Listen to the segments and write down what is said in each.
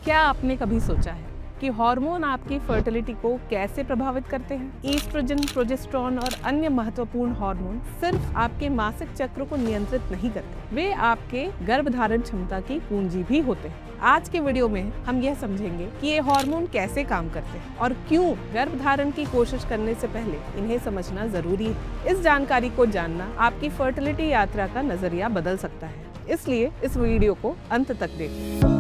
क्या आपने कभी सोचा है कि हार्मोन आपकी फर्टिलिटी को कैसे प्रभावित करते हैं? ईस्ट्रोजन, प्रोजेस्टेरोन और अन्य महत्वपूर्ण हार्मोन सिर्फ आपके मासिक चक्र को नियंत्रित नहीं करते, वे आपके गर्भधारण क्षमता की कुंजी भी होते हैं। आज के वीडियो में हम यह समझेंगे कि ये हार्मोन कैसे काम करते हैं और क्यों गर्भधारण की कोशिश करने से पहले इन्हें समझना जरूरी है। इस जानकारी को जानना आपकी फर्टिलिटी यात्रा का नजरिया बदल सकता है, इसलिए इस वीडियो को अंत तक देखें।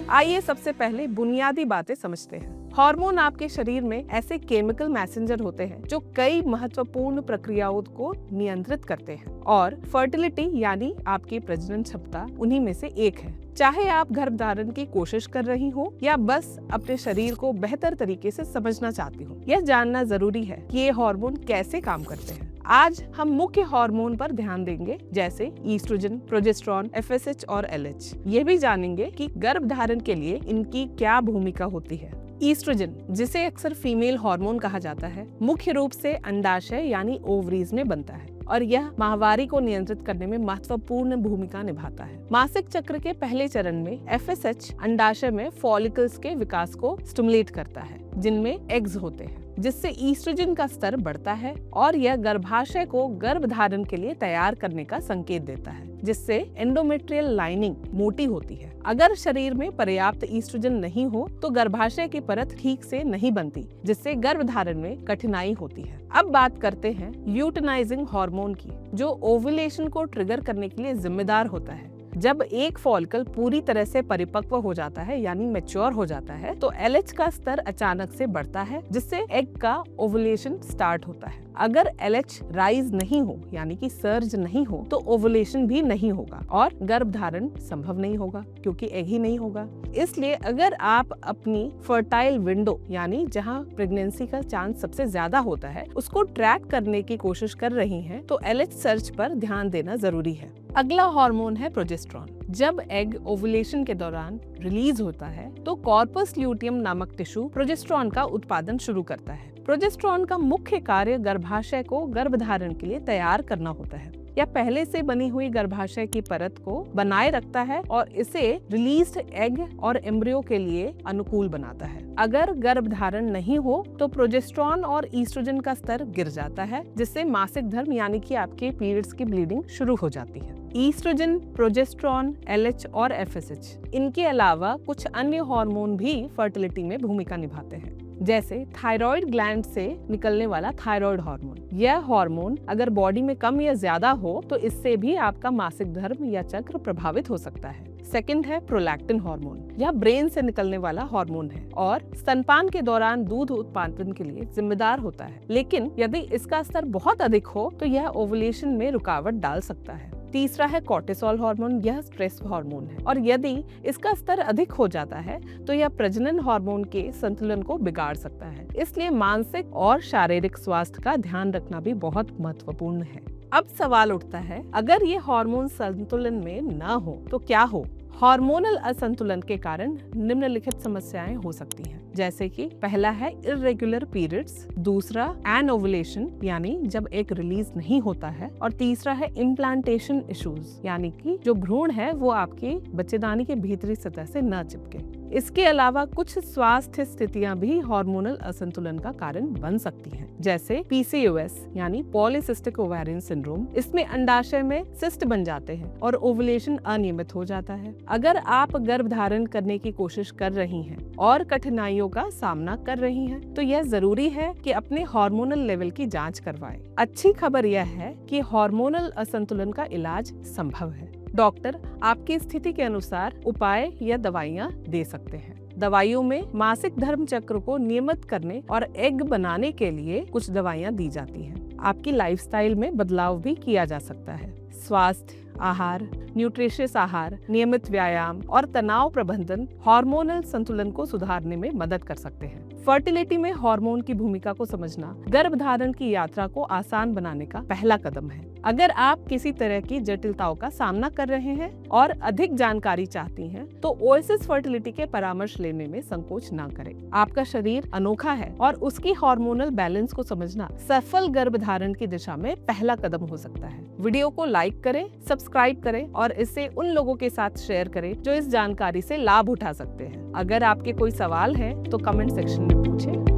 आइए सबसे पहले बुनियादी बातें समझते हैं। हार्मोन आपके शरीर में ऐसे केमिकल मैसेंजर होते हैं जो कई महत्वपूर्ण प्रक्रियाओं को नियंत्रित करते हैं और फर्टिलिटी यानी आपकी प्रजनन क्षमता उन्हीं में से एक है। चाहे आप गर्भधारण की कोशिश कर रही हो या बस अपने शरीर को बेहतर तरीके से समझना चाहती हो, यह जानना जरूरी है कि ये हार्मोन कैसे काम करते हैं। आज हम मुख्य हार्मोन पर ध्यान देंगे, जैसे ईस्ट्रोजन, प्रोजेस्टेरोन, एफएसएच और एलएच। ये भी जानेंगे कि गर्भधारण के लिए इनकी क्या भूमिका होती है। ईस्ट्रोजन, जिसे अक्सर फीमेल हार्मोन कहा जाता है, मुख्य रूप से अंडाशय यानी ओवरीज में बनता है और यह माहवारी को नियंत्रित करने में महत्वपूर्ण भूमिका निभाता है। मासिक चक्र के पहले चरण में एफएसएच अंडाशय में फॉलिकल्स के विकास को स्टिमुलेट करता है, जिनमें एग्स होते हैं, जिससे ईस्ट्रोजन का स्तर बढ़ता है और यह गर्भाशय को गर्भधारण के लिए तैयार करने का संकेत देता है, जिससे एंडोमेट्रियल लाइनिंग मोटी होती है। अगर शरीर में पर्याप्त ईस्ट्रोजन नहीं हो तो गर्भाशय की परत ठीक से नहीं बनती, जिससे गर्भधारण में कठिनाई होती है। अब बात करते हैं ल्यूटिनाइजिंग हार्मोन की, जो ओव्यूलेशन को ट्रिगर करने के लिए जिम्मेदार होता है। जब एक फॉलिकल पूरी तरह से परिपक्व हो जाता है यानी मैच्योर हो जाता है, तो एलएच का स्तर अचानक से बढ़ता है, जिससे एग का ओवुलेशन स्टार्ट होता है। अगर एलएच राइज नहीं हो यानी कि सर्ज नहीं हो तो ओवुलेशन भी नहीं होगा और गर्भधारण संभव नहीं होगा, क्योंकि एग ही नहीं होगा। इसलिए अगर आप अपनी फर्टाइल विंडो यानी जहां प्रेगनेंसी का चांस सबसे ज्यादा होता है उसको ट्रैक करने की कोशिश कर रही हैं, तो एलएच सर्च पर ध्यान देना जरूरी है। अगला हार्मोन है प्रोजेस्टेरोन। जब एग ओवुलेशन के दौरान रिलीज होता है तो कॉर्पस ल्यूटियम नामक टिश्यू प्रोजेस्टेरोन का उत्पादन शुरू करता है। प्रोजेस्टेरोन का मुख्य कार्य गर्भाशय को गर्भधारण के लिए तैयार करना होता है। यह पहले से बनी हुई गर्भाशय की परत को बनाए रखता है और इसे रिलीज्ड एग और एम्ब्रियो के लिए अनुकूल बनाता है। अगर गर्भधारण नहीं हो तो प्रोजेस्टेरोन और ईस्ट्रोजन का स्तर गिर जाता है, जिससे मासिक धर्म यानी कि आपके पीरियड्स की ब्लीडिंग शुरू हो जाती है। ईस्ट्रोजन, प्रोजेस्टेरोन, एलएच और एफएसएच, इनके अलावा कुछ अन्य हार्मोन भी फर्टिलिटी में भूमिका निभाते हैं, जैसे थायराइड ग्लैंड से निकलने वाला थायराइड हार्मोन। यह हार्मोन अगर बॉडी में कम या ज्यादा हो तो इससे भी आपका मासिक धर्म या चक्र प्रभावित हो सकता है। सेकंड है प्रोलैक्टिन हार्मोन। यह ब्रेन से निकलने वाला हार्मोन है और स्तनपान के दौरान दूध उत्पादन के लिए जिम्मेदार होता है, लेकिन यदि इसका स्तर बहुत अधिक हो तो यह ओवुलेशन में रुकावट डाल सकता है। तीसरा है कोर्टिसोल हार्मोन। यह स्ट्रेस हार्मोन है और यदि इसका स्तर अधिक हो जाता है तो यह प्रजनन हार्मोन के संतुलन को बिगाड़ सकता है। इसलिए मानसिक और शारीरिक स्वास्थ्य का ध्यान रखना भी बहुत महत्वपूर्ण है। अब सवाल उठता है, अगर ये हार्मोन संतुलन में न हो तो क्या हो? हार्मोनल असंतुलन के कारण निम्नलिखित समस्याएं हो सकती हैं, जैसे कि पहला है इर्रेगुलर पीरियड्स, दूसरा एनओवुलेशन यानी जब एक रिलीज नहीं होता है, और तीसरा है इम्प्लांटेशन इश्यूज यानी कि जो भ्रूण है वो आपकी बच्चेदानी के भीतरी सतह से न चिपके। इसके अलावा कुछ स्वास्थ्य स्थितियां भी हार्मोनल असंतुलन का कारण बन सकती हैं, जैसे पीसीओएस यानी पॉलीसिस्टिक ओवेरियन सिंड्रोम। इसमें अंडाशय में सिस्ट बन जाते हैं और ओवुलेशन अनियमित हो जाता है। अगर आप गर्भधारण करने की कोशिश कर रही हैं और कठिनाइयों का सामना कर रही हैं, तो यह जरूरी है कि अपने हार्मोनल लेवल की जांच करवाएं। अच्छी खबर यह है कि हार्मोनल असंतुलन का इलाज संभव है। डॉक्टर आपकी स्थिति के अनुसार उपाय या दवाइयाँ दे सकते हैं। दवाइयों में मासिक धर्म चक्र को नियमित करने और एग बनाने के लिए कुछ दवाइयाँ दी जाती हैं। आपकी लाइफस्टाइल में बदलाव भी किया जा सकता है। स्वास्थ्य, आहार, न्यूट्रिशियस आहार, नियमित व्यायाम और तनाव प्रबंधन हार्मोनल संतुलन को सुधारने में मदद कर सकते हैं। फर्टिलिटी में हार्मोन की भूमिका को समझना गर्भधारण की यात्रा को आसान बनाने का पहला कदम है। अगर आप किसी तरह की जटिलताओं का सामना कर रहे हैं और अधिक जानकारी चाहती हैं, तो ओएसिस फर्टिलिटी के परामर्श लेने में संकोच ना करें। आपका शरीर अनोखा है और उसकी हार्मोनल बैलेंस को समझना सफल गर्भधारण की दिशा में पहला कदम हो सकता है। वीडियो को लाइक करें, सब्सक्राइब करें और इसे उन लोगों के साथ शेयर करें जो इस जानकारी से लाभ उठा सकते हैं। अगर आपके कोई सवाल है तो कमेंट सेक्शन में पूछें।